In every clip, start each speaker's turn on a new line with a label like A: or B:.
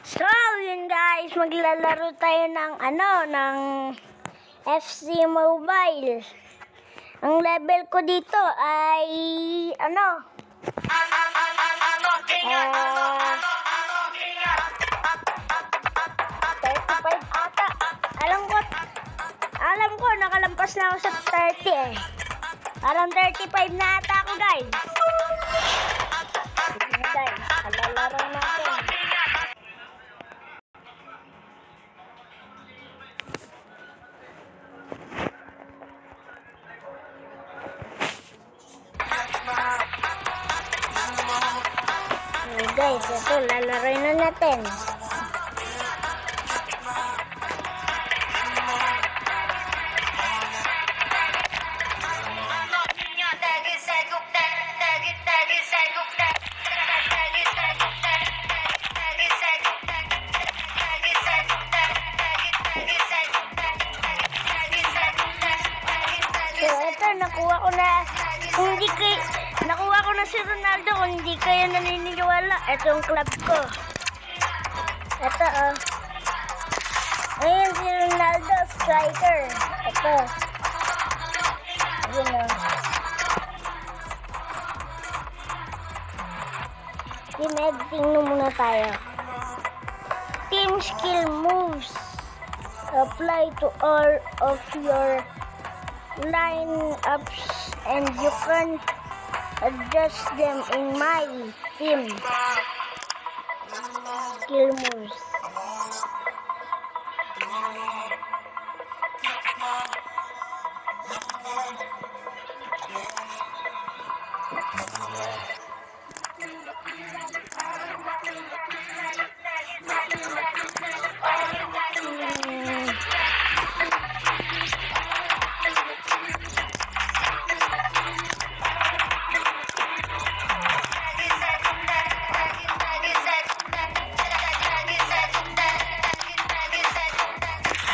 A: So, yun guys, maglalaro tayo ng FC Mobile. Ang level ko dito ay 35 ata. Alam ko nakalampas na ako sa 30 eh. Parang 35 na ata ako guys. Sige guys, lalaro natin. Guys, ito, lalaroin na natin. So, ito, nakuha ko na si Ronaldo. Kung hindi kayo naniniwala, ito yung club ko. Ito, Ayan si Ronaldo, striker. Ito. Ayan, Team editing na muna tayo. Team skill moves apply to all of your lineups and you can adjust them in my team skill moves.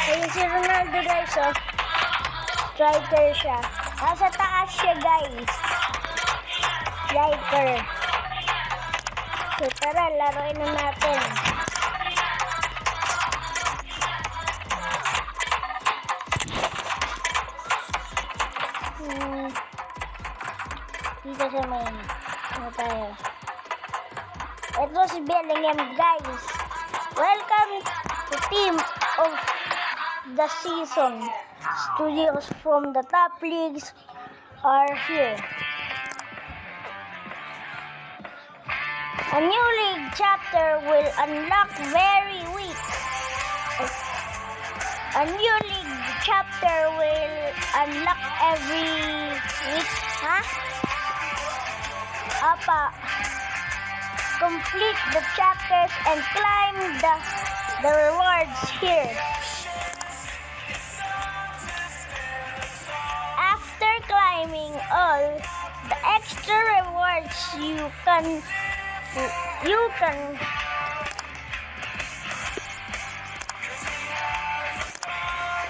A: Ayun si Ronaldo guys, striker siya. Nasa taas siya guys. Striker. So tara, laruin na natin. Dito sa main. Tayo. Ito si Bellingham guys. Welcome to team of the season. Studios from the top leagues are here. A new league chapter will unlock very week. A new league chapter will unlock every week. Complete the chapters and climb the rewards here. After climbing all the extra rewards, you can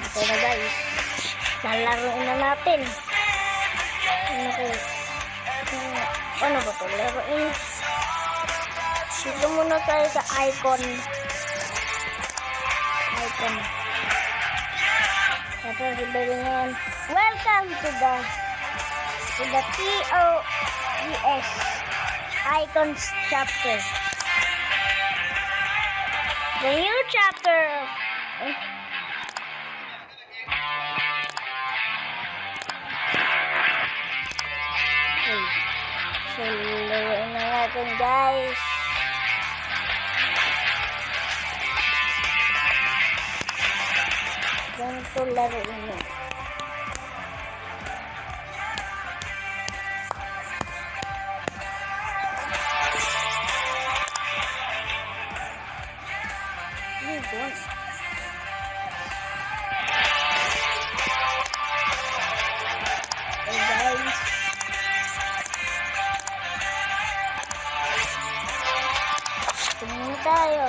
A: ito na guys, lalaroin na natin. Ano ba ito? Laruin. Dito muna tayo sa icon. Ito si Bellingham. Welcome to the TOES icons chapter. The new chapter So, laruin na natin guys. Ganito laruin nyo. Tayo.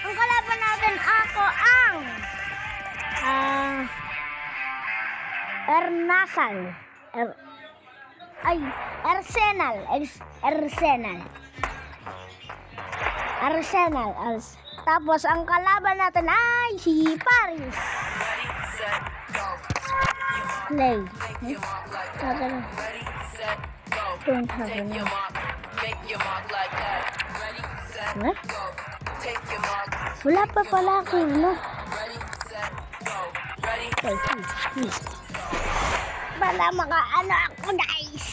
A: Ang kalaban natin ako ang Arsenal. Arsenal. Tapos ang kalaban natin ay si Paris. Play. Don't have enough. What? Wala pa pala ako, no? Okay, para makaano ako, guys.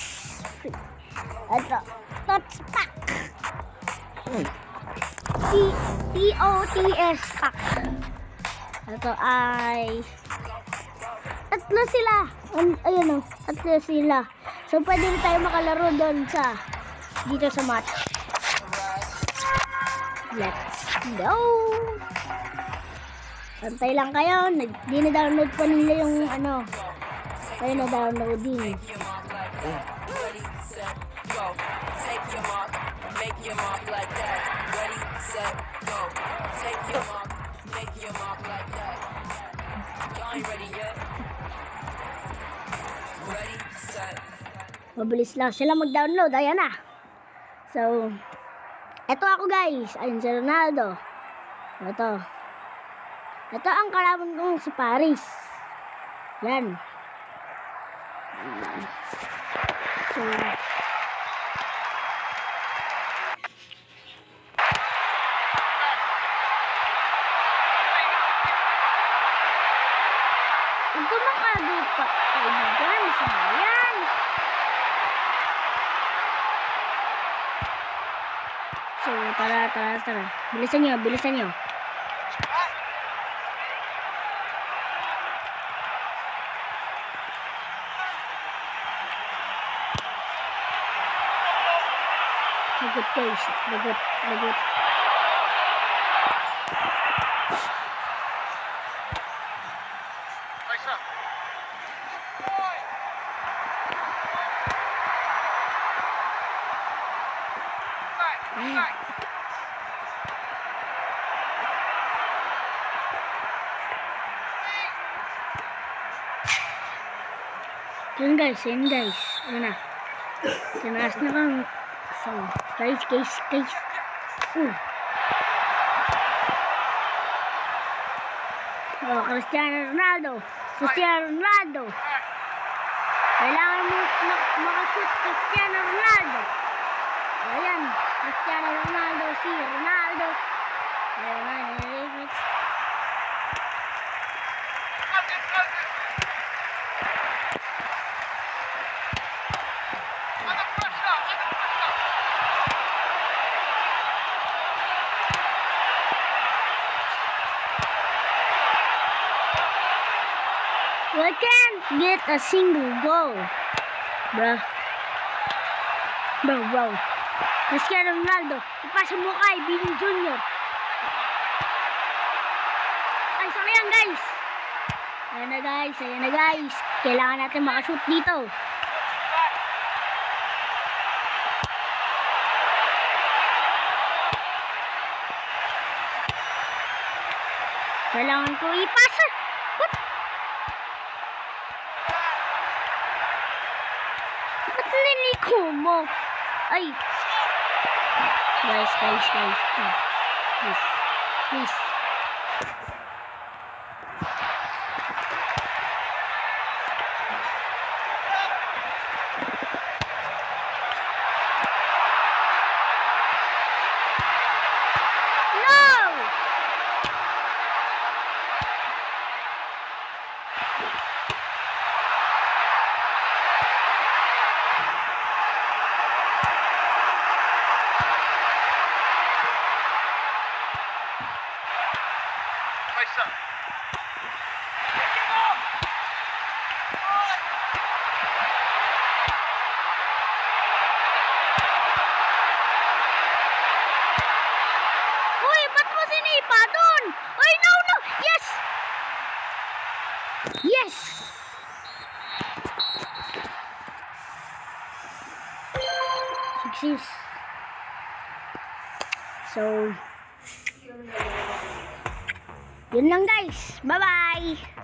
A: Ito, Tots Pack. TOTS Pack. Ito ay tatlo sila. Ayun o, tatlo sila. So, pwede tayo makalaro doon sa dito sa match. Let's go! Pantay lang kayo. Hindi na-download pa nila yung ano. Kayo na-download din. Mabilis lang sila mag-download. Ayan na. So, eto ako guys. Ayun si Ronaldo. Ito ang kalaban kong si Paris. Yan. So, ito makagod pa. Kaibigan, samayan. So, tara. Bilisan nyo. Lagot guys. Lagot. Yun guys. Ayan na. Tinaas na kang. So, guys. Oh, Cristiano Ronaldo. Kailangan mo makashoot Cristiano Ronaldo. Ayan, Cristiano Ronaldo, si Ronaldo. Ayan. We can't get a single goal, bro. Cristiano Ronaldo, ipasa mo kay Vini Jr. Ay, sayang guys. Ayan na guys. Kailangan natin makashoot dito. Kailangan ko ipasa. What? Ba't niliko mo? Ay. Guys. Please. Uy, ba't mo sinipa dun? Uy, no! Yes! Success. So, yun lang guys. Bye-bye!